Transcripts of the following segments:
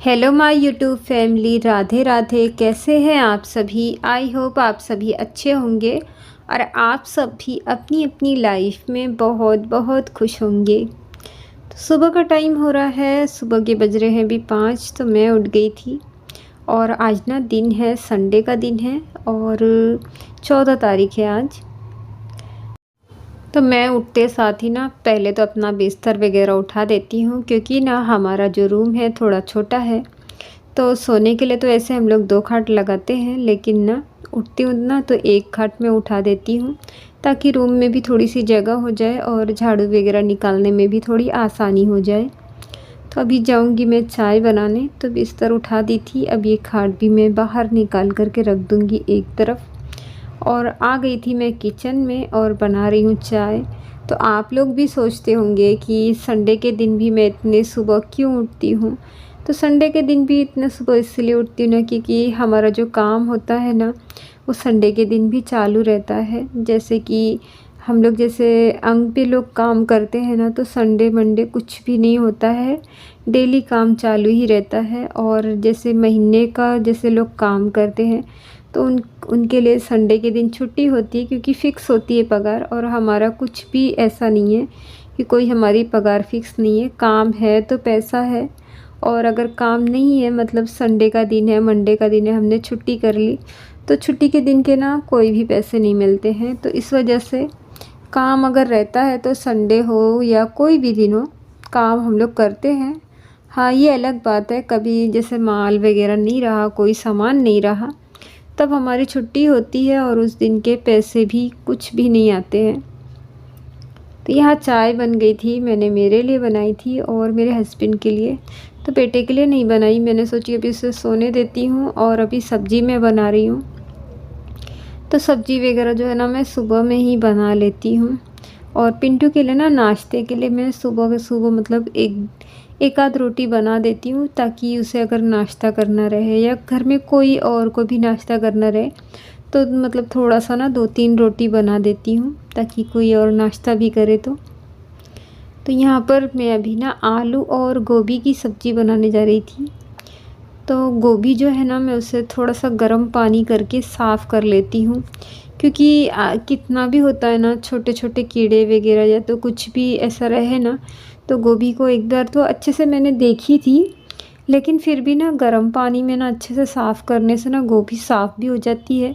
Hello my YouTube family, Radhe Radhe. कैसे हैं आप सभी? आई होप आप सभी अच्छे होंगे और आप सब भी अपनी अपनी लाइफ में बहुत बहुत खुश होंगे। तो सुबह का टाइम हो रहा है, सुबह के बज रहे हैं अभी 5। तो मैं उठ गई थी और आज ना दिन है, संडे का दिन है और 14 तारीख है आज। तो मैं उठते साथ ही ना पहले तो अपना बिस्तर वगैरह उठा देती हूँ, क्योंकि ना हमारा जो रूम है थोड़ा छोटा है। तो सोने के लिए तो ऐसे हम लोग 2 खाट लगाते हैं, लेकिन ना उठती हूँ ना तो 1 खाट में उठा देती हूँ, ताकि रूम में भी थोड़ी सी जगह हो जाए और झाड़ू वगैरह निकालने में भी थोड़ी आसानी हो जाए। तो अभी जाऊँगी मैं चाय बनाने, तो बिस्तर उठा दी थी। अब ये खाट भी मैं बाहर निकाल करके रख दूँगी एक तरफ। और आ गई थी मैं किचन में और बना रही हूँ चाय। तो आप लोग भी सोचते होंगे कि संडे के दिन भी मैं इतने सुबह क्यों उठती हूँ। तो संडे के दिन भी इतना सुबह इसलिए उठती हूँ ना, क्योंकि हमारा जो काम होता है ना वो संडे के दिन भी चालू रहता है। जैसे कि हम लोग जैसे अंग पे लोग काम करते हैं ना, तो संडे मंडे कुछ भी नहीं होता है, डेली काम चालू ही रहता है। और जैसे महीने का जैसे लोग काम करते हैं तो उनके लिए संडे के दिन छुट्टी होती है, क्योंकि फ़िक्स होती है पगार। और हमारा कुछ भी ऐसा नहीं है कि कोई हमारी पगार फ़िक्स नहीं है। काम है तो पैसा है, और अगर काम नहीं है मतलब संडे का दिन है, मंडे का दिन है, हमने छुट्टी कर ली, तो छुट्टी के दिन के ना कोई भी पैसे नहीं मिलते हैं। तो इस वजह से काम अगर रहता है तो संडे हो या कोई भी दिन हो, काम हम लोग करते हैं। हाँ, ये अलग बात है, कभी जैसे माल वगैरह नहीं रहा, कोई सामान नहीं रहा, तब हमारी छुट्टी होती है और उस दिन के पैसे भी कुछ भी नहीं आते हैं। तो यहाँ चाय बन गई थी, मैंने मेरे लिए बनाई थी और मेरे हस्बैंड के लिए। तो बेटे के लिए नहीं बनाई, मैंने सोची अभी उसे सोने देती हूँ। और अभी सब्ज़ी मैं बना रही हूँ, तो सब्ज़ी वगैरह जो है ना मैं सुबह में ही बना लेती हूँ। और पिंटू के लिए ना नाश्ते के लिए मैं सुबह के सुबह मतलब एक आध रोटी बना देती हूँ, ताकि उसे अगर नाश्ता करना रहे या घर में कोई और को भी नाश्ता करना रहे तो मतलब थोड़ा सा ना 2-3 रोटी बना देती हूँ, ताकि कोई और नाश्ता भी करे। तो यहाँ पर मैं अभी ना आलू और गोभी की सब्ज़ी बनाने जा रही थी। तो गोभी जो है ना मैं उसे थोड़ा सा गर्म पानी करके साफ़ कर लेती हूँ, क्योंकि कितना भी होता है ना, छोटे छोटे कीड़े वगैरह या तो कुछ भी ऐसा रहे ना, तो गोभी को एक बार तो अच्छे से मैंने देखी थी, लेकिन फिर भी ना गर्म पानी में ना अच्छे से साफ़ करने से ना गोभी साफ़ भी हो जाती है।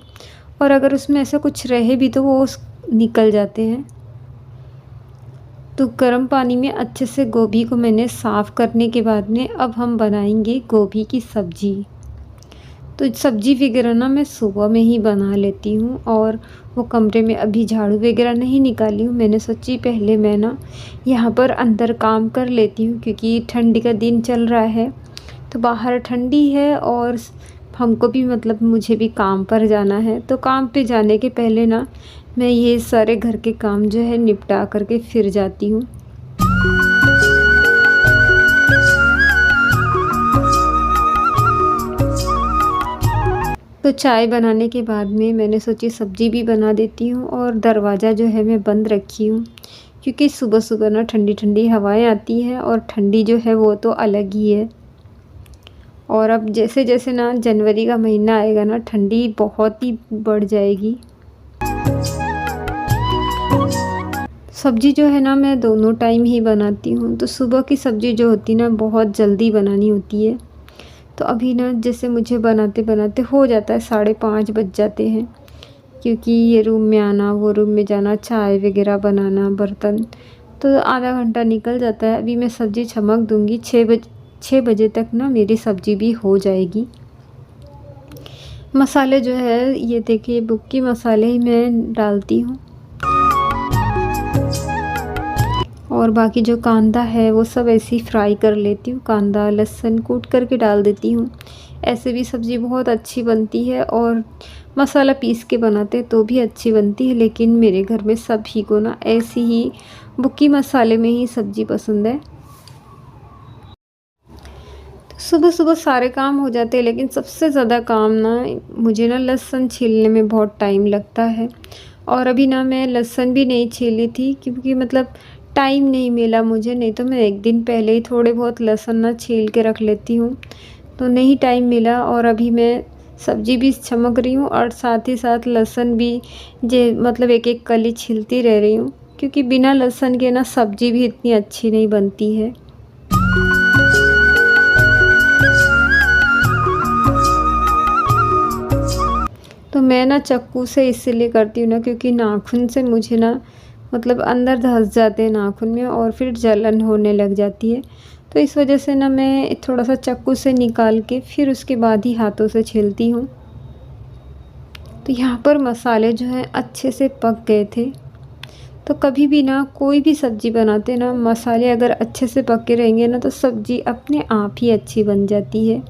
और अगर उसमें ऐसा कुछ रहे भी तो वो निकल जाते हैं। तो गर्म पानी में अच्छे से गोभी को मैंने साफ़ करने के बाद में अब हम बनाएंगे गोभी की सब्ज़ी। तो सब्ज़ी वगैरह ना मैं सुबह में ही बना लेती हूँ, और वो कमरे में अभी झाड़ू वगैरह नहीं निकाली हूँ। मैंने सोची पहले मैं ना यहाँ पर अंदर काम कर लेती हूँ, क्योंकि ठंडी का दिन चल रहा है, तो बाहर ठंडी है और हमको भी मतलब मुझे भी काम पर जाना है। तो काम पे जाने के पहले ना मैं ये सारे घर के काम जो है निपटा करके फिर जाती हूँ। तो चाय बनाने के बाद में मैंने सोची सब्ज़ी भी बना देती हूँ, और दरवाज़ा जो है मैं बंद रखी हूँ, क्योंकि सुबह सुबह ना ठंडी ठंडी हवाएं आती हैं, और ठंडी जो है वो तो अलग ही है। और अब जैसे जैसे ना जनवरी का महीना आएगा ना, ठंडी बहुत ही बढ़ जाएगी। सब्ज़ी जो है ना मैं दोनों टाइम ही बनाती हूँ। तो सुबह की सब्ज़ी जो होती है ना बहुत जल्दी बनानी होती है। तो अभी ना जैसे मुझे बनाते बनाते हो जाता है 5:30 बज जाते हैं, क्योंकि ये रूम में आना, वो रूम में जाना, चाय वगैरह बनाना, बर्तन, तो आधा घंटा निकल जाता है। अभी मैं सब्ज़ी छमक दूँगी, 6 बजे तक ना मेरी सब्ज़ी भी हो जाएगी। मसाले जो है ये देखिए बुक्की मसाले ही मैं डालती हूँ, और बाकी जो कांदा है वो सब ऐसे ही फ्राई कर लेती हूँ। कांदा लहसुन कूट करके डाल देती हूँ। ऐसे भी सब्ज़ी बहुत अच्छी बनती है, और मसाला पीस के बनाते हैं तो भी अच्छी बनती है, लेकिन मेरे घर में सभी को ना ऐसी ही बुक्की मसाले में ही सब्ज़ी पसंद है। तो सुबह सुबह सारे काम हो जाते हैं, लेकिन सबसे ज़्यादा काम ना मुझे ना लहसुन छीलने में बहुत टाइम लगता है। और अभी ना मैं लहसुन भी नहीं छीली थी, क्योंकि मतलब टाइम नहीं मिला मुझे, नहीं तो मैं एक दिन पहले ही थोड़े बहुत लहसुन ना छील के रख लेती हूँ। तो नहीं टाइम मिला और अभी मैं सब्ज़ी भी छमक रही हूँ और साथ ही साथ लहसुन भी जे मतलब एक-एक कली छीलती रह रही हूँ, क्योंकि बिना लहसुन के ना सब्ज़ी भी इतनी अच्छी नहीं बनती है। तो मैं ना चाकू से इसीलिए करती हूँ ना, क्योंकि नाखून से मुझे ना मतलब अंदर धँस जाते हैं नाखून में और फिर जलन होने लग जाती है। तो इस वजह से ना मैं थोड़ा-सा चाकू से निकाल के फिर उसके बाद ही हाथों से छीलती हूँ। तो यहाँ पर मसाले जो हैं अच्छे से पक गए थे। तो कभी भी ना कोई भी सब्ज़ी बनाते ना, मसाले अगर अच्छे से पके रहेंगे ना तो सब्ज़ी अपने आप ही अच्छी बन जाती है।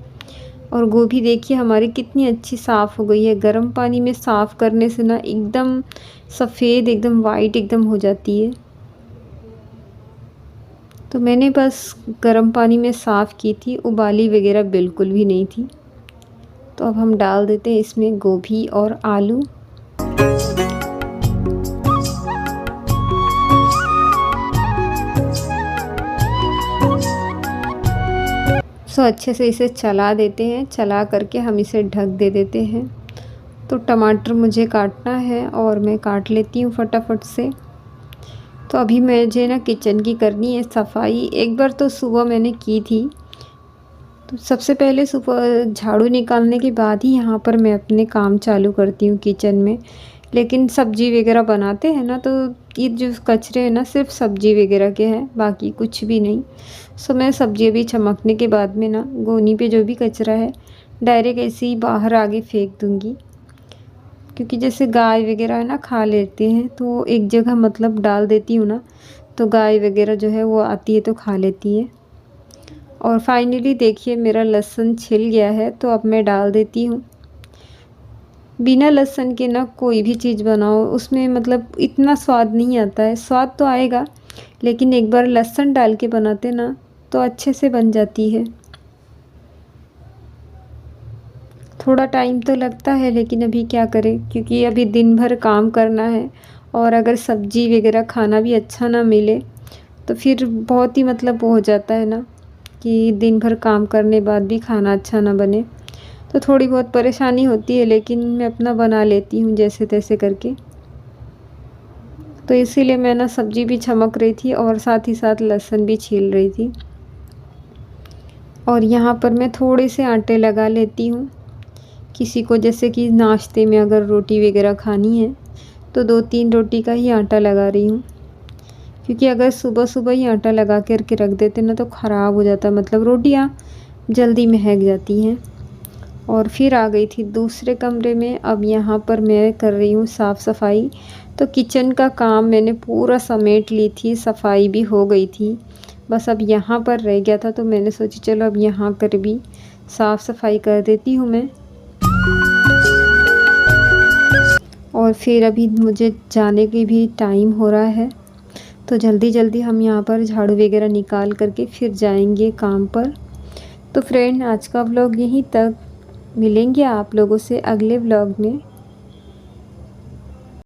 और गोभी देखिए हमारी कितनी अच्छी साफ़ हो गई है। गर्म पानी में साफ़ करने से ना एकदम सफ़ेद, एकदम वाइट एकदम हो जाती है। तो मैंने बस गर्म पानी में साफ़ की थी, उबाली वग़ैरह बिल्कुल भी नहीं थी। तो अब हम डाल देते हैं इसमें गोभी और आलू। अच्छे से इसे चला देते हैं, चला करके हम इसे ढक दे देते हैं। तो टमाटर मुझे काटना है और मैं काट लेती हूँ फटाफट से। तो अभी मुझे ना किचन की करनी है सफाई। एक बार तो सुबह मैंने की थी, तो सबसे पहले सुबह झाड़ू निकालने के बाद ही यहाँ पर मैं अपने काम चालू करती हूँ किचन में। लेकिन सब्ज़ी वग़ैरह बनाते हैं ना, तो ये जो कचरे हैं ना सिर्फ़ सब्ज़ी वग़ैरह के हैं, बाकी कुछ भी नहीं। सो मैं सब्ज़ी अभी चमकने के बाद में ना गोनी पे जो भी कचरा है डायरेक्ट ऐसे ही बाहर आगे फेंक दूँगी। क्योंकि जैसे गाय वग़ैरह है ना खा लेते हैं, तो एक जगह मतलब डाल देती हूँ ना, तो गाय वग़ैरह जो है वो आती है तो खा लेती है। और फाइनली देखिए मेरा लहसुन छिल गया है, तो अब मैं डाल देती हूँ। बिना लहसुन के ना कोई भी चीज़ बनाओ उसमें मतलब इतना स्वाद नहीं आता है। स्वाद तो आएगा, लेकिन एक बार लहसुन डाल के बनाते ना तो अच्छे से बन जाती है। थोड़ा टाइम तो लगता है, लेकिन अभी क्या करें, क्योंकि अभी दिन भर काम करना है और अगर सब्ज़ी वग़ैरह खाना भी अच्छा ना मिले तो फिर बहुत ही मतलब वो हो जाता है ना कि दिन भर काम करने बाद भी खाना अच्छा ना बने। तो थोड़ी बहुत परेशानी होती है, लेकिन मैं अपना बना लेती हूँ जैसे-तैसे करके। तो इसीलिए मैं ना सब्ज़ी भी छमक रही थी और साथ ही साथ लहसुन भी छील रही थी। और यहाँ पर मैं थोड़े से आटे लगा लेती हूँ। किसी को जैसे कि नाश्ते में अगर रोटी वग़ैरह खानी है, तो 2-3 रोटी का ही आटा लगा रही हूँ। क्योंकि अगर सुबह-सुबह ही आटा लगा कर के रख देते ना तो ख़राब हो जाता है, मतलब रोटियाँ जल्दी महक जाती हैं। और फिर आ गई थी दूसरे कमरे में। अब यहाँ पर मैं कर रही हूँ साफ़-सफ़ाई। तो किचन का काम मैंने पूरा समेट ली थी, सफाई भी हो गई थी। बस अब यहाँ पर रह गया था, तो मैंने सोची चलो अब यहाँ पर भी साफ़-सफ़ाई कर देती हूँ मैं। और फिर अभी मुझे जाने की भी टाइम हो रहा है, तो जल्दी-जल्दी हम यहाँ पर झाड़ू वग़ैरह निकाल कर के फिर जाएँगे काम पर। तो फ्रेंड आज का व्लॉग यहीं तक। मिलेंगे आप लोगों से अगले व्लॉग में।